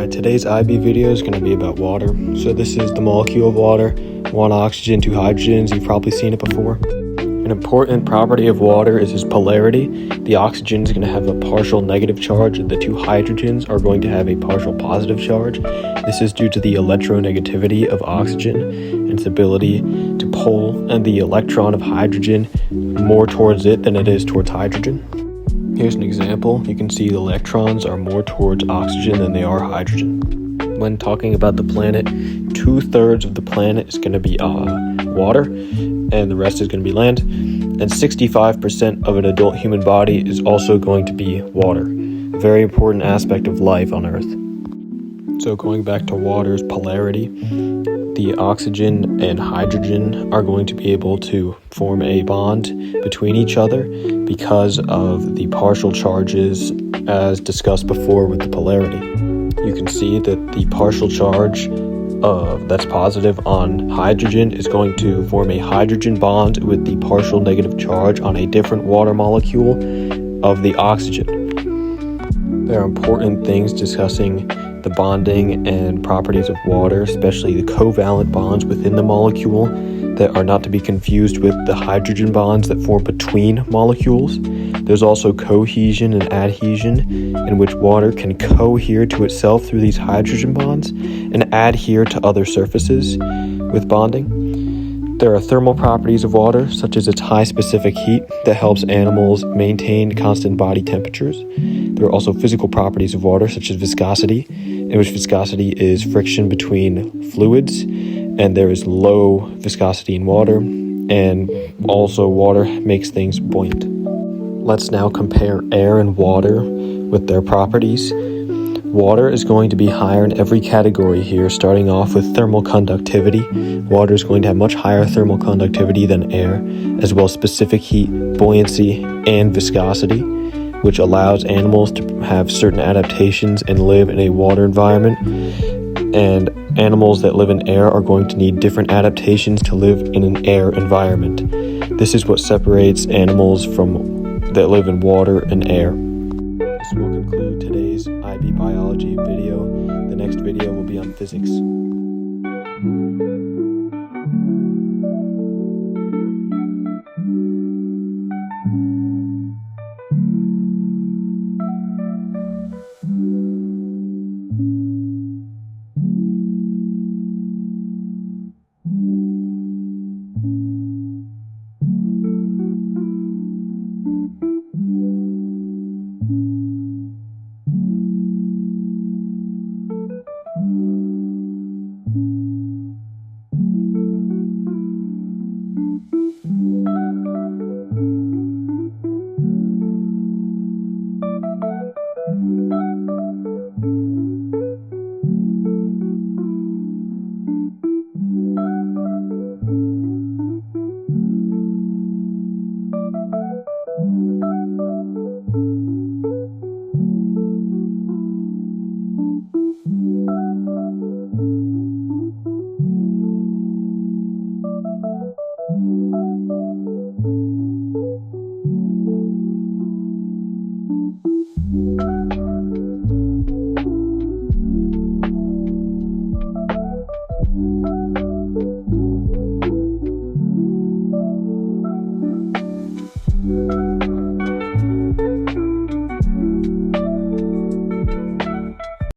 Alright, today's IB video is going to be about water. So this is the molecule of water, one oxygen, two hydrogens. You've probably seen it before. An important property of water is its polarity. The oxygen is going to have a partial negative charge, and the two hydrogens are going to have a partial positive charge. This is due to the electronegativity of oxygen and its ability to pull and the electron of hydrogen more towards it than it is towards hydrogen. Here's an example. You can see the electrons are more towards oxygen than they are hydrogen. When talking about the planet, 2/3 of the planet is going to be water, and the rest is going to be land. And 65% of an adult human body is also going to be water, a very important aspect of life on Earth. So going back to water's polarity, the oxygen and hydrogen are going to be able to form a bond between each other because of the partial charges as discussed before with the polarity. You can see that the partial charge that's positive on hydrogen is going to form a hydrogen bond with the partial negative charge on a different water molecule of the oxygen. There are important things discussing the bonding and properties of water, especially the covalent bonds within the molecule that are not to be confused with the hydrogen bonds that form between molecules. There's also cohesion and adhesion, in which water can cohere to itself through these hydrogen bonds and adhere to other surfaces with bonding. There are thermal properties of water, such as its high specific heat that helps animals maintain constant body temperatures. There are also physical properties of water, such as viscosity, in which viscosity is friction between fluids, and there is low viscosity in water, and also water makes things buoyant. Let's now compare air and water with their properties. Water is going to be higher in every category here, starting off with thermal conductivity. Water is going to have much higher thermal conductivity than air, as well as specific heat, buoyancy, and viscosity, which allows animals to have certain adaptations and live in a water environment. And animals that live in air are going to need different adaptations to live in an air environment. This is what separates animals that live in water and air. This will conclude today's IB biology video. The next video will be on physics.